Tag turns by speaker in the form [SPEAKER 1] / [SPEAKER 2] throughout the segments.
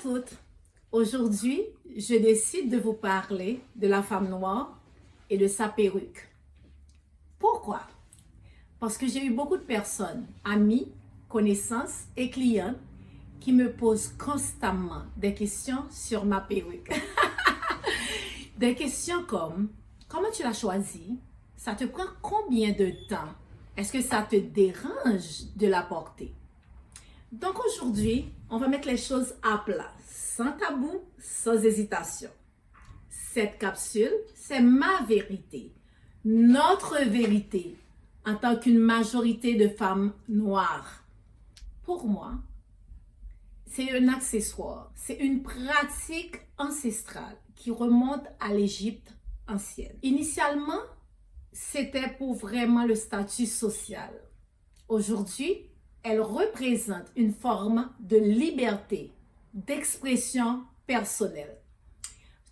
[SPEAKER 1] toutes. Aujourd'hui, je décide de vous parler de la femme noire et de sa perruque. Pourquoi? Parce que j'ai eu beaucoup de personnes, amis, connaissances et clients qui me posent constamment des questions sur ma perruque. Des questions comme, comment tu l'as choisie? Ça te prend combien de temps? Est-ce que ça te dérange de la porter? Donc aujourd'hui, on va mettre les choses à plat, sans tabou, sans hésitation. Cette capsule, c'est ma vérité, notre vérité, en tant qu'une majorité de femmes noires. Pour moi, c'est un accessoire, c'est une pratique ancestrale qui remonte à l'Égypte ancienne. Initialement, c'était pour vraiment le statut social. Aujourd'hui, elle représente une forme de liberté, d'expression personnelle.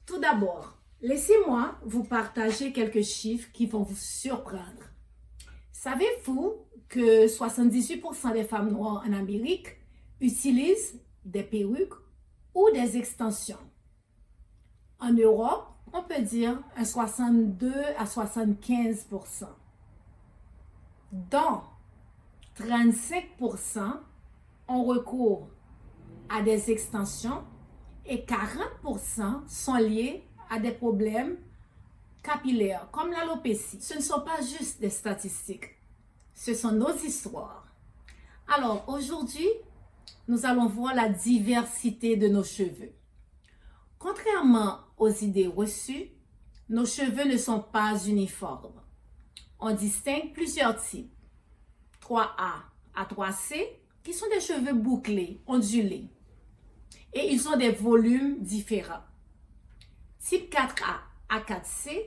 [SPEAKER 1] Tout d'abord, laissez-moi vous partager quelques chiffres qui vont vous surprendre. Savez-vous que 78% des femmes noires en Amérique utilisent des perruques ou des extensions? En Europe, on peut dire un 62 à 75%. Donc, 35% ont recours à des extensions et 40% sont liés à des problèmes capillaires comme l'alopécie. Ce ne sont pas juste des statistiques, ce sont nos histoires. Alors aujourd'hui, nous allons voir la diversité de nos cheveux. Contrairement aux idées reçues, nos cheveux ne sont pas uniformes. On distingue plusieurs types. 3A à 3C, qui sont des cheveux bouclés, ondulés. Et ils ont des volumes différents. Type 4A à 4C,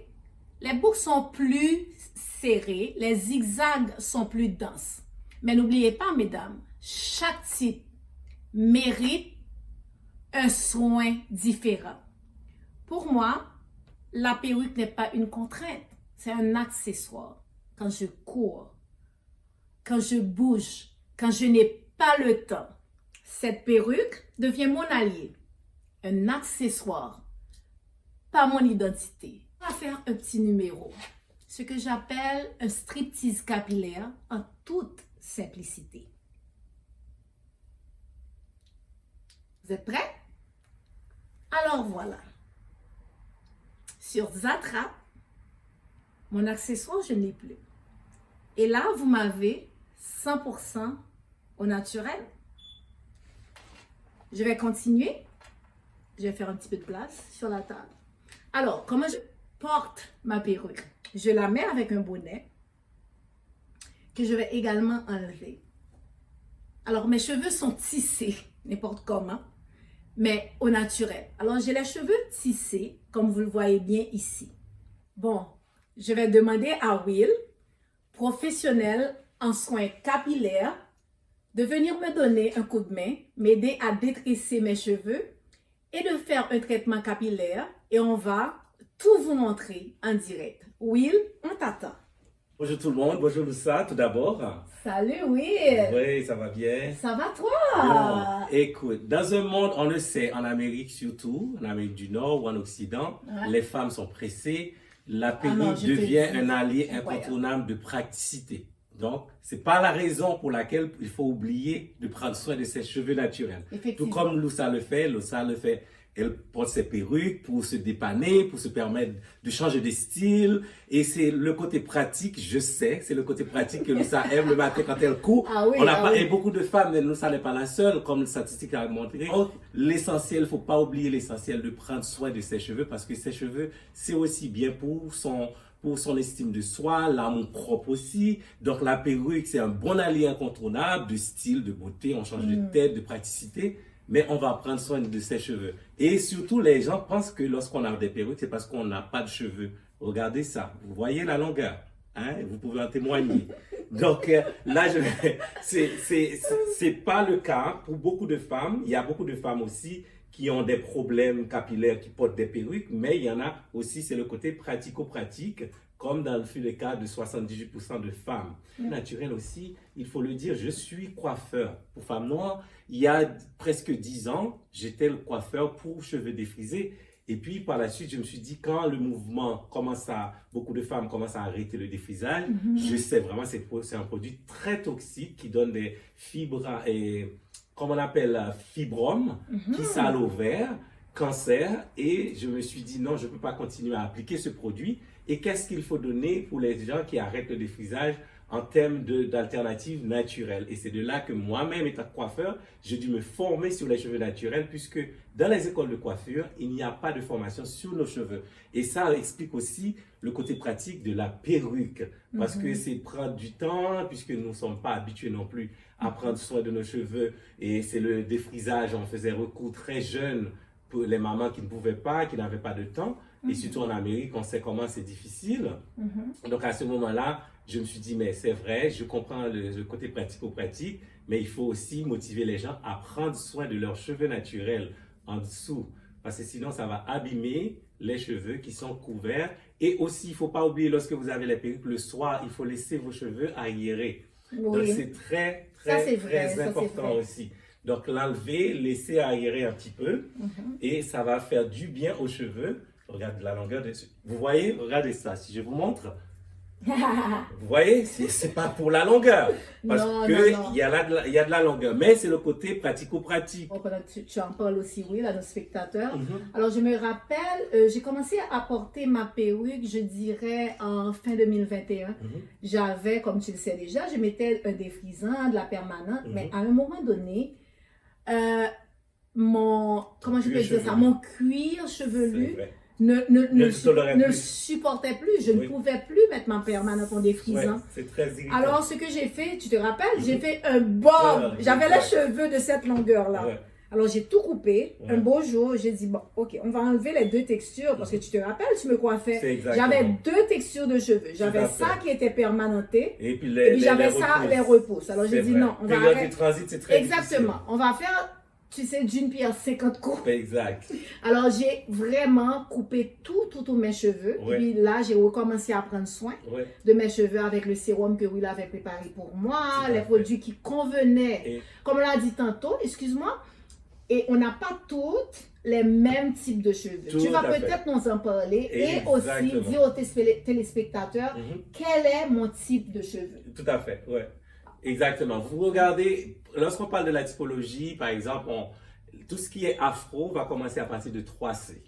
[SPEAKER 1] les boucles sont plus serrées, les zigzags sont plus denses. Mais n'oubliez pas, mesdames, chaque type mérite un soin différent. Pour moi, la perruque n'est pas une contrainte, c'est un accessoire. Quand je cours, quand je bouge, quand je n'ai pas le temps, cette perruque devient mon allié, un accessoire, pas mon identité. On va faire un petit numéro, ce que j'appelle un striptease capillaire en toute simplicité. Vous êtes prêts? Alors voilà. Sur Zatra, mon accessoire, je ne l'ai plus. Et là, vous m'avez 100% au naturel. Je vais continuer. Je vais faire un petit peu de place sur la table. Alors, comment je porte ma perruque? Je la mets avec un bonnet que je vais également enlever. Alors, mes cheveux sont tissés, n'importe comment, mais au naturel. Alors, j'ai les cheveux tissés, comme vous le voyez bien ici. Bon, je vais demander à Will, professionnel en soins capillaires, de venir me donner un coup de main, m'aider à détrisser mes cheveux et de faire un traitement capillaire. Et on va tout vous montrer en direct. Will, on t'attend.
[SPEAKER 2] Bonjour tout le monde, bonjour Loussa tout d'abord.
[SPEAKER 1] Salut Will.
[SPEAKER 2] Oui, ça va bien.
[SPEAKER 1] Ça va toi?
[SPEAKER 2] Bon, écoute, dans un monde, on le sait, en Amérique surtout, en Amérique du Nord ou en Occident, les femmes sont pressées. La perruque devient un allié incontournable de praticité. Donc, c'est pas la raison pour laquelle il faut oublier de prendre soin de ses cheveux naturels. Tout comme Loussa le fait, elle porte ses perruques pour se dépanner, pour se permettre de changer de style. Et c'est le côté pratique, je sais, c'est le côté pratique que Loussa aime le matin quand elle court. Et beaucoup de femmes, mais Loussa n'est pas la seule, comme la statistique a montré. L'essentiel, il ne faut pas oublier l'essentiel de prendre soin de ses cheveux, parce que ses cheveux, c'est aussi bien pour son estime de soi, l'amour propre aussi. Donc la perruque, c'est un bon allié incontournable de style, de beauté, on change de tête, de praticité. Mais on va prendre soin de ses cheveux. Et surtout, les gens pensent que lorsqu'on a des perruques, c'est parce qu'on n'a pas de cheveux. Regardez ça. Vous voyez la longueur. Hein? Vous pouvez en témoigner. Donc là, c'est pas le cas pour beaucoup de femmes. Il y a beaucoup de femmes aussi qui ont des problèmes capillaires, qui portent des perruques. Mais il y en a aussi, c'est le côté pratico-pratique. comme dans le cas de 78% de femmes. Naturel aussi, il faut le dire, je suis coiffeur pour femmes noires. Il y a presque 10 ans, j'étais le coiffeur pour cheveux défrisés. Et puis, par la suite, je me suis dit, quand le mouvement beaucoup de femmes commencent à arrêter le défrisage, je sais vraiment, c'est un produit très toxique qui donne des fibres, comme on appelle, fibromes, qui salent l'ovaire, cancer. Et je me suis dit, non, je ne peux pas continuer à appliquer ce produit. Et qu'est-ce qu'il faut donner pour les gens qui arrêtent le défrisage en termes d'alternatives naturelles? Et c'est de là que moi-même, étant coiffeur, j'ai dû me former sur les cheveux naturels, puisque dans les écoles de coiffure, il n'y a pas de formation sur nos cheveux. Et ça explique aussi le côté pratique de la perruque, parce que c'est prendre du temps, puisque nous ne sommes pas habitués non plus à prendre soin de nos cheveux. Et c'est le défrisage, on faisait recours très jeune pour les mamans qui ne pouvaient pas, qui n'avaient pas de temps. Et surtout en Amérique, on sait comment c'est difficile. Donc à ce moment-là, je me suis dit, mais c'est vrai, je comprends le côté pratico-pratique, mais il faut aussi motiver les gens à prendre soin de leurs cheveux naturels en dessous. Parce que sinon, ça va abîmer les cheveux qui sont couverts. Et aussi, il ne faut pas oublier, lorsque vous avez les perruques le soir, il faut laisser vos cheveux aérer. Donc c'est très important aussi. Donc l'enlever, laisser aérer un petit peu et ça va faire du bien aux cheveux. Regarde la longueur de... Vous voyez, regardez ça, si je vous montre. Vous voyez, c'est pas pour la longueur, parce qu'il y a de la longueur, mais c'est le côté pratico-pratique.
[SPEAKER 1] Oh, tu en parles aussi, oui, là, nos spectateurs. Alors, je me rappelle, j'ai commencé à porter ma perruque, je dirais, en fin 2021. J'avais, comme tu le sais déjà, je mettais un défrisant, de la permanente, mais à un moment donné, mon cuir chevelu ne supportait plus. Je ne pouvais plus mettre ma permanente en défrisant.
[SPEAKER 2] C'est très irritant.
[SPEAKER 1] Alors, ce que j'ai fait, tu te rappelles, j'ai fait un bob. J'avais les cheveux de cette longueur-là. Alors, j'ai tout coupé. Un beau jour, j'ai dit, bon, ok, on va enlever les deux textures parce que tu te rappelles, tu me coiffais. J'avais deux textures de cheveux. J'avais ça qui était permanenté et puis j'avais ça, les repousses. Alors, j'ai dit, non, on va arrêter. Exactement. On va faire... Tu sais, d'une pierre 50 coups.
[SPEAKER 2] Exact.
[SPEAKER 1] Alors, j'ai vraiment coupé tous mes cheveux. Et puis là, j'ai recommencé à prendre soin de mes cheveux avec le sérum que Will avait préparé pour moi, les produits qui convenaient. Comme on l'a dit tantôt, excuse-moi, et on n'a pas toutes les mêmes types de cheveux. Tu vas peut-être nous en parler et aussi dire aux téléspectateurs quel est mon type de cheveux.
[SPEAKER 2] Tout à fait, ouais. Exactement. Vous regardez, lorsqu'on parle de la typologie, par exemple, tout ce qui est afro va commencer à partir de 3C.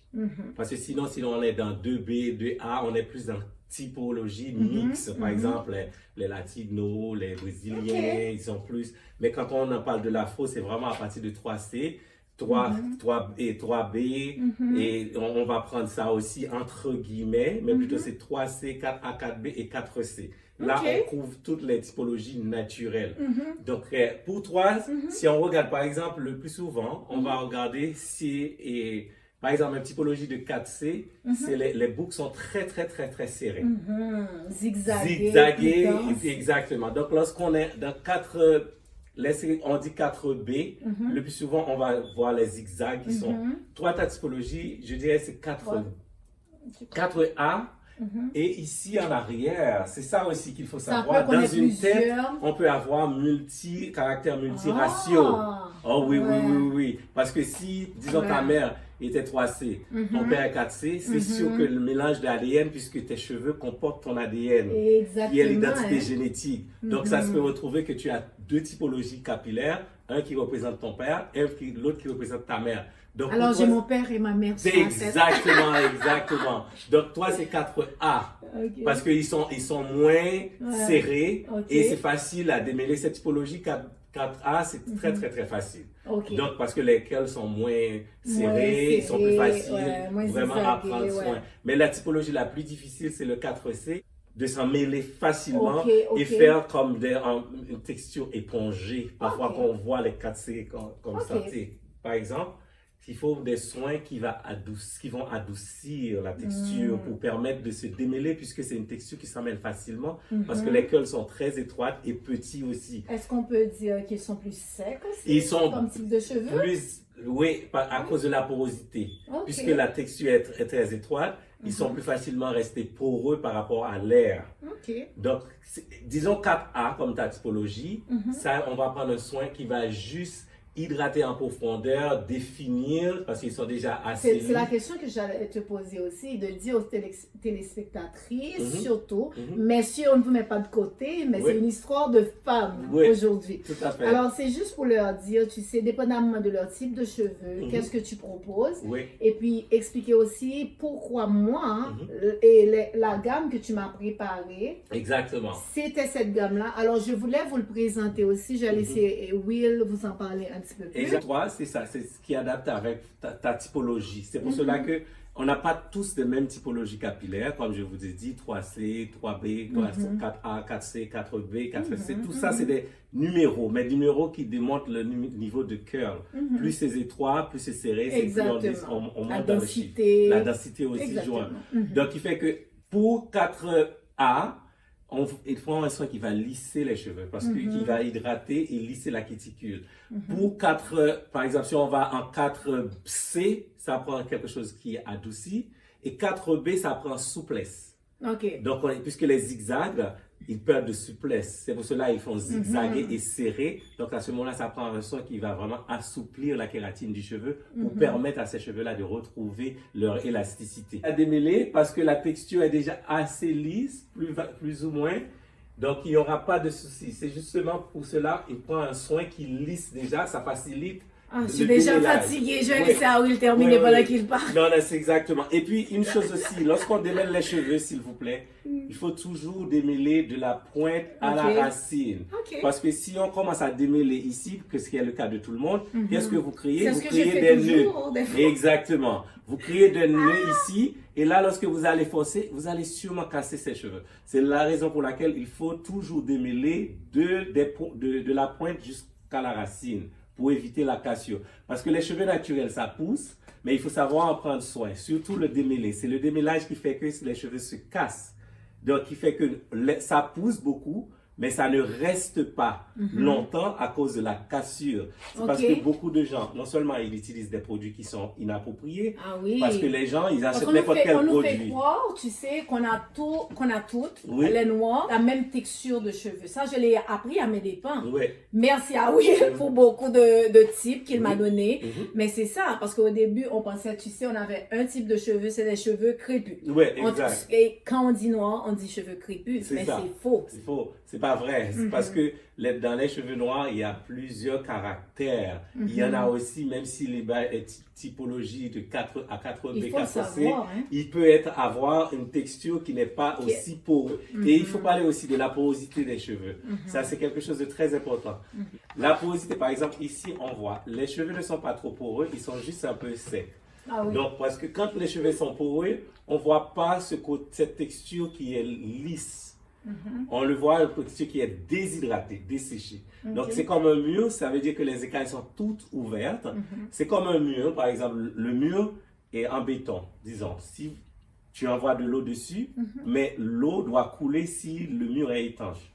[SPEAKER 2] Parce que sinon on est dans 2B, 2A, on est plus dans typologie mixte. Par exemple, les latinos, les brésiliens, ils sont plus. Mais quand on en parle de l'afro, c'est vraiment à partir de 3C. 3 et 3B, et on va prendre ça aussi entre guillemets, mais plutôt c'est 3C, 4A, 4B et 4C. Là, on couvre toutes les typologies naturelles. Donc, pour toi, si on regarde, par exemple, le plus souvent, on va regarder par exemple, une typologie de 4C, c'est les boucles sont très serrées. Zigzaguées, exactement. Donc, lorsqu'on est dans 4... on dit 4B, le plus souvent on va voir les zigzags qui sont. Toi, ta typologie, je dirais c'est 4A. Et ici en arrière, c'est ça aussi qu'il faut savoir. Dans une tête, on peut avoir caractère multiratio. Oh oui. Parce que si, disons, ta mère était 3C, ton père est 4C, c'est sûr que le mélange d'ADN, puisque tes cheveux comportent ton ADN, qui est l'identité génétique. Donc ça se peut retrouver que tu as deux typologies capillaires, un qui représente ton père et l'autre qui représente ta mère. Donc,
[SPEAKER 1] alors j'ai mon père et ma mère.
[SPEAKER 2] C'est exactement. Donc toi c'est 4A. Parce qu'ils sont moins serrés et c'est facile à démêler. Cette typologie 4A, c'est très facile. Donc parce que lesquels sont moins serrés, ils sont plus faciles vraiment à prendre soin. Mais la typologie la plus difficile, c'est le 4C, de s'en mêler facilement et faire comme une texture épongée. Parfois qu'on voit les 4C comme ça. Par exemple, il faut des soins qui vont adoucir la texture pour permettre de se démêler, puisque c'est une texture qui s'en mêle facilement, parce que les queues sont très étroites et petits aussi.
[SPEAKER 1] Est-ce qu'on peut dire qu'ils sont plus secs aussi? Ils sont comme type de cheveux?
[SPEAKER 2] Oui, à cause de la porosité. Puisque la texture est très étroite, ils sont plus facilement restés poreux par rapport à l'air. Donc, disons 4A comme ta typologie, ça, on va prendre un soin qui va juste hydrater en profondeur, définir, parce qu'ils sont déjà assez...
[SPEAKER 1] C'est la question que j'allais te poser aussi, de dire aux téléspectatrices, surtout, mais si on ne vous met pas de côté, mais c'est une histoire de femmes aujourd'hui.
[SPEAKER 2] Tout à fait.
[SPEAKER 1] Alors, c'est juste pour leur dire, tu sais, dépendamment de leur type de cheveux, qu'est-ce que tu proposes, et puis expliquer aussi pourquoi moi, et la gamme que tu m'as préparée,
[SPEAKER 2] exactement,
[SPEAKER 1] c'était cette gamme-là. Alors, je voulais vous le présenter aussi, je vais laisser Will vous en parler un petit peu plus.
[SPEAKER 2] Exactement, c'est ça, c'est ce qui adapte avec ta typologie. C'est pour cela que on n'a pas tous les mêmes typologies capillaires, comme je vous ai dit, 3C, 3B, 4A, 4C, 4B, 4C. Tout ça, c'est des numéros, mais des numéros qui démontrent le niveau de curl. Plus c'est étroit, plus c'est serré, c'est plus on monte dans le chiffre. La densité aussi joue. Donc, il fait que pour 4A, il faut un soin qui va lisser les cheveux parce qu'il va hydrater et lisser la cuticule. Pour 4, par exemple, si on va en 4C, ça prend quelque chose qui est adouci. Et 4B, ça prend souplesse. Donc, puisque les zigzags, ils perdent de souplesse. C'est pour cela qu'ils font zigzaguer et serrer. Donc, à ce moment-là, ça prend un soin qui va vraiment assouplir la kératine du cheveu pour permettre à ces cheveux-là de retrouver leur élasticité. À démêler parce que la texture est déjà assez lisse, plus ou moins. Donc, il n'y aura pas de souci. C'est justement pour cela, il prend un soin qui lisse déjà, ça facilite.
[SPEAKER 1] Je suis déjà fatiguée, je vais laisser Will terminer pendant qu'il parle.
[SPEAKER 2] Non, c'est exactement. Et puis, une chose aussi, lorsqu'on démêle les cheveux, s'il vous plaît, il faut toujours démêler de la pointe à la racine. Parce que si on commence à démêler ici, que ce qui est le cas de tout le monde, qu'est-ce que vous créez? Vous créez des nœuds. Exactement. Vous créez des nœuds ici, et là, lorsque vous allez forcer, vous allez sûrement casser ces cheveux. C'est la raison pour laquelle il faut toujours démêler de la pointe jusqu'à la racine, pour éviter la cassure. Parce que les cheveux naturels, ça pousse, mais il faut savoir en prendre soin, surtout le démêler. C'est le démêlage qui fait que les cheveux se cassent. Donc, qui fait que ça pousse beaucoup, mais ça ne reste pas longtemps à cause de la cassure. C'est parce que beaucoup de gens, non seulement ils utilisent des produits qui sont inappropriés, parce que les gens, ils achètent n'importe quel produit.
[SPEAKER 1] On nous fait croire, tu sais, qu'on a toutes, les noirs, la même texture de cheveux. Ça, je l'ai appris à mes dépens. Merci à Will pour beaucoup de types qu'il m'a donné. Mais c'est ça, parce qu'au début, on pensait, tu sais, on avait un type de cheveux, c'est des cheveux crépus.
[SPEAKER 2] Exact.
[SPEAKER 1] Et quand on dit noir, on dit cheveux crépus. Mais c'est faux.
[SPEAKER 2] C'est faux. C'est pas vrai. C'est parce que dans les cheveux noirs, il y a plusieurs caractères. Il y en a aussi, même si les typologies de 4 à 4B, 4C, il peut avoir une texture qui n'est pas aussi poreux. Et il faut parler aussi de la porosité des cheveux. Ça, c'est quelque chose de très important. La porosité, par exemple, ici, on voit, les cheveux ne sont pas trop poreux, ils sont juste un peu secs. Donc, parce que quand les cheveux sont poreux, on ne voit pas cette texture qui est lisse. On le voit, une texture qui est déshydratée, desséchée. Donc, c'est comme un mur, ça veut dire que les écailles sont toutes ouvertes. C'est comme un mur, par exemple, le mur est en béton, disons. Si tu envoies de l'eau dessus, mais l'eau doit couler si le mur est étanche.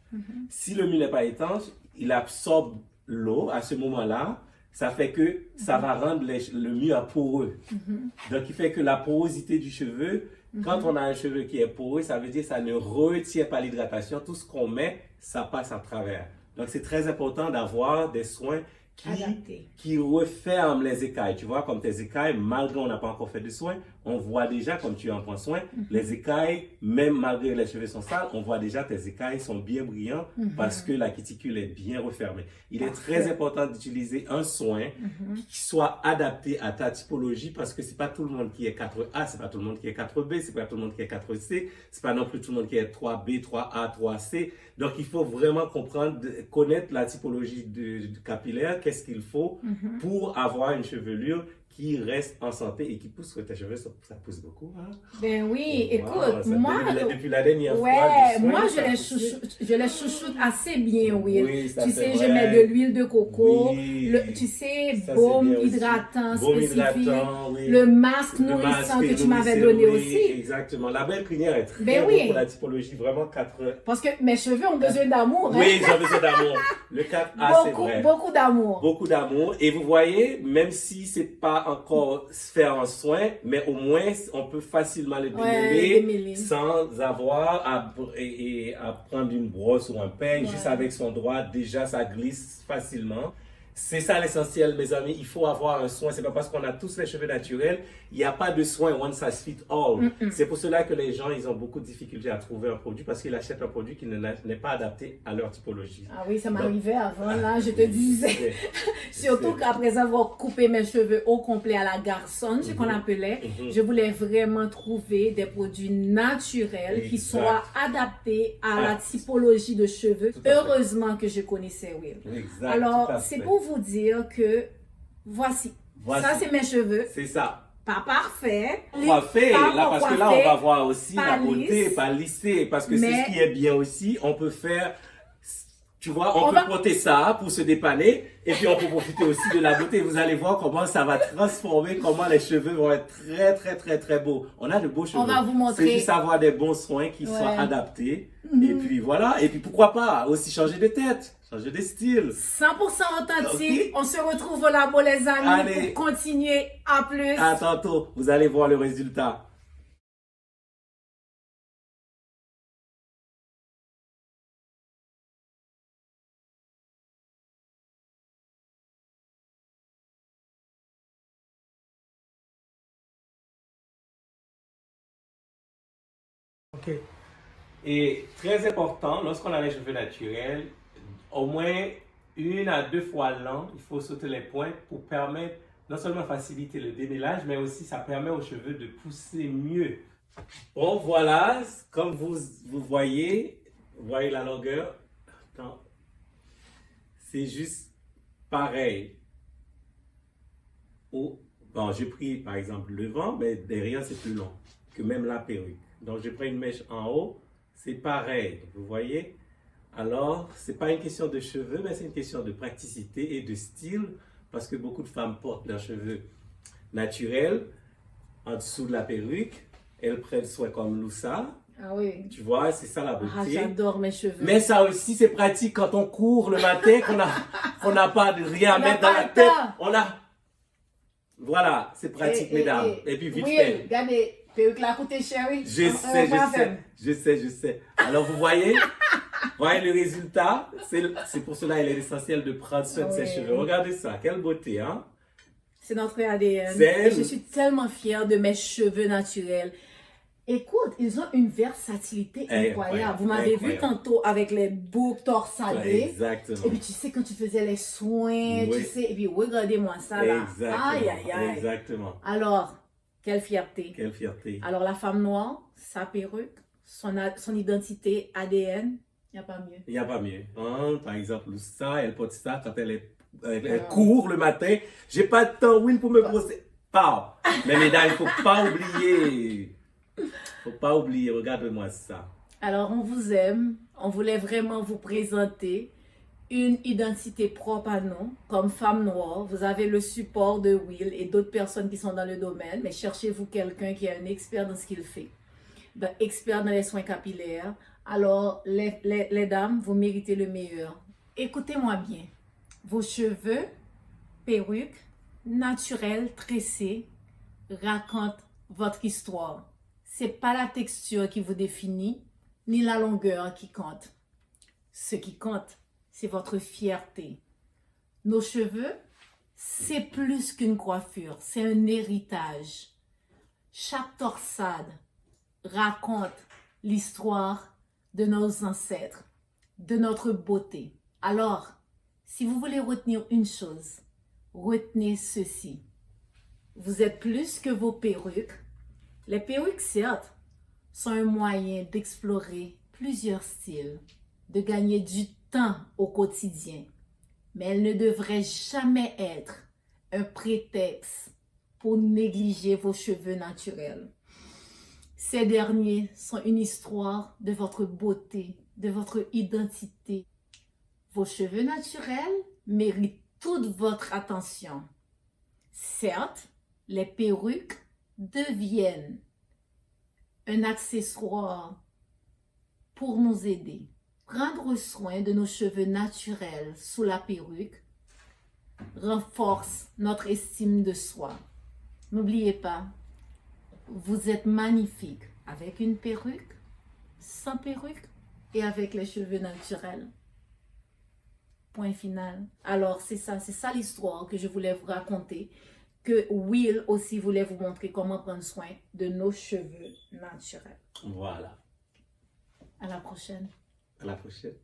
[SPEAKER 2] Si le mur n'est pas étanche, il absorbe l'eau à ce moment-là. Ça fait que ça va rendre le mur poreux. Donc, il fait que la porosité du cheveu, quand on a un cheveu qui est poreux, ça veut dire que ça ne retient pas l'hydratation. Tout ce qu'on met, ça passe à travers. Donc, c'est très important d'avoir des soins qui referment les écailles. Tu vois, comme tes écailles, malgré on n'a pas encore fait de soins, on voit déjà, comme tu en prends soin, les écailles, même malgré les cheveux sont sales, on voit déjà tes écailles sont bien brillantes parce que la cuticule est bien refermée. Il est très important d'utiliser un soin qui soit adapté à ta typologie parce que c'est pas tout le monde qui est 4A, c'est pas tout le monde qui est 4B, c'est pas tout le monde qui est 4C, c'est pas non plus tout le monde qui est 3B, 3A, 3C. Donc, il faut vraiment connaître la typologie capillaire, qu'est-ce qu'il faut pour avoir une chevelure qui reste en santé et qui pousse. Tes cheveux, ça pousse beaucoup. Hein?
[SPEAKER 1] Ben oui, écoute, moi...
[SPEAKER 2] Depuis la dernière fois...
[SPEAKER 1] moi, je les chouchoute assez bien, Will. Tu sais, je mets de l'huile de coco, tu sais, baume hydratant spécifique, le masque nourrissant que tu m'avais donné aussi.
[SPEAKER 2] Exactement. La belle crinière est très bonne pour la typologie, vraiment 4...
[SPEAKER 1] Parce que mes cheveux ont besoin d'amour.
[SPEAKER 2] Oui, ils ont besoin d'amour. Le 4A, c'est vrai.
[SPEAKER 1] Beaucoup d'amour.
[SPEAKER 2] Beaucoup d'amour. Et vous voyez, même si c'est pas pas encore se faire un soin, mais au moins, on peut facilement le démêler sans avoir à prendre une brosse ou un peigne. Juste avec son doigt, déjà, ça glisse facilement. C'est ça l'essentiel, mes amis. Il faut avoir un soin. C'est pas parce qu'on a tous les cheveux naturels, il n'y a pas de soin one size fit all. C'est pour cela que les gens, ils ont beaucoup de difficultés à trouver un produit parce qu'ils achètent un produit qui n'est pas adapté à leur typologie.
[SPEAKER 1] Ah oui, ça m'arrivait avant, là, je te disais. Surtout qu'après avoir coupé mes cheveux au complet à la garçonne, ce qu'on appelait, je voulais vraiment trouver des produits naturels qui soient adaptés à la typologie de cheveux. Heureusement que je connaissais Will.
[SPEAKER 2] Exact.
[SPEAKER 1] Alors, c'est pour vous dire que voici. Ça, c'est mes cheveux.
[SPEAKER 2] C'est ça.
[SPEAKER 1] Pas parfait.
[SPEAKER 2] Coiffé, là, parce que là, on va voir aussi la beauté, pas lissé. Parce que c'est ce qui est bien aussi. On peut faire, tu vois, on peut porter ça pour se dépanner. Et puis, on peut profiter aussi de la beauté. Vous allez voir comment ça va transformer, comment les cheveux vont être très, très, très, très beaux. On a de beaux cheveux.
[SPEAKER 1] On va vous montrer.
[SPEAKER 2] C'est juste avoir des bons soins qui soient adaptés. Et puis, voilà. Et puis, pourquoi pas aussi changer de tête. Changer de style.
[SPEAKER 1] 100% authentique. On se retrouve là-bas, les amis, pour continuer. À plus.
[SPEAKER 2] À tantôt. Vous allez voir le résultat. Ok. Et très important, lorsqu'on a les cheveux naturels, au moins 1 à 2 fois l'an, il faut sauter les pointes pour permettre non seulement faciliter le démêlage, mais aussi ça permet aux cheveux de pousser mieux. Bon, voilà, comme vous voyez la longueur. C'est juste pareil. Bon, j'ai pris par exemple le vent, mais derrière c'est plus long que même la perruque. Donc je prends une mèche en haut, c'est pareil, vous voyez? Alors, ce n'est pas une question de cheveux, mais c'est une question de praticité et de style, parce que beaucoup de femmes portent leurs cheveux naturels en dessous de la perruque. Elles prennent soin comme Loussa.
[SPEAKER 1] Ah oui.
[SPEAKER 2] Tu vois, c'est ça la beauté.
[SPEAKER 1] Ah, j'adore mes cheveux.
[SPEAKER 2] Mais ça aussi, c'est pratique quand on court le matin, qu'on n'a pas de rien à mettre dans la tête. Voilà, c'est pratique, mesdames. Et puis vite fait.
[SPEAKER 1] Regardez, perruque là coûté cher, oui.
[SPEAKER 2] Je sais. Alors, vous voyez le résultat. C'est pour cela qu'il est essentiel de prendre soin de ses cheveux. Regardez ça, quelle beauté, hein?
[SPEAKER 1] C'est notre ADN. Et je suis tellement fière de mes cheveux naturels. Écoute, ils ont une versatilité incroyable. Vous m'avez vu tantôt avec les boucles torsadées.
[SPEAKER 2] Exactement.
[SPEAKER 1] Et puis tu sais, quand tu faisais les soins, tu sais, et puis regardez-moi ça là.
[SPEAKER 2] Exactement.
[SPEAKER 1] Aïe.
[SPEAKER 2] Exactement.
[SPEAKER 1] Alors, quelle fierté.
[SPEAKER 2] Quelle fierté.
[SPEAKER 1] Alors, la femme noire, sa perruque, son identité ADN, il n'y a pas mieux.
[SPEAKER 2] Il n'y a pas mieux. Hein? Par exemple, ça, elle porte ça quand elle court le matin. J'ai pas de temps, Will, pour me brosser. Pas. Mais mesdames, il ne faut pas oublier. Faut pas oublier, regarde-moi ça.
[SPEAKER 1] Alors, on vous aime. On voulait vraiment vous présenter une identité propre à nous. Comme femme noire, vous avez le support de Will et d'autres personnes qui sont dans le domaine. Mais cherchez-vous quelqu'un qui est un expert dans ce qu'il fait. Expert dans les soins capillaires. Alors, les dames, vous méritez le meilleur. Écoutez-moi bien. Vos cheveux, perruques, naturels, tressés, racontent votre histoire. C'est pas la texture qui vous définit, ni la longueur qui compte. Ce qui compte, c'est votre fierté. Nos cheveux, c'est plus qu'une coiffure, c'est un héritage. Chaque torsade raconte l'histoire de nos ancêtres, de notre beauté. Alors, si vous voulez retenir une chose, retenez ceci. Vous êtes plus que vos perruques. Les perruques, certes, sont un moyen d'explorer plusieurs styles, de gagner du temps au quotidien, mais elles ne devraient jamais être un prétexte pour négliger vos cheveux naturels. Ces derniers sont une histoire de votre beauté, de votre identité. Vos cheveux naturels méritent toute votre attention. Certes, les perruques deviennent un accessoire pour nous aider. Prendre soin de nos cheveux naturels sous la perruque renforce notre estime de soi. N'oubliez pas, vous êtes magnifique avec une perruque, sans perruque et avec les cheveux naturels. Point final. Alors, c'est ça l'histoire que je voulais vous raconter. Que Will aussi voulait vous montrer comment prendre soin de nos cheveux naturels.
[SPEAKER 2] Voilà.
[SPEAKER 1] À la prochaine.
[SPEAKER 2] À la prochaine.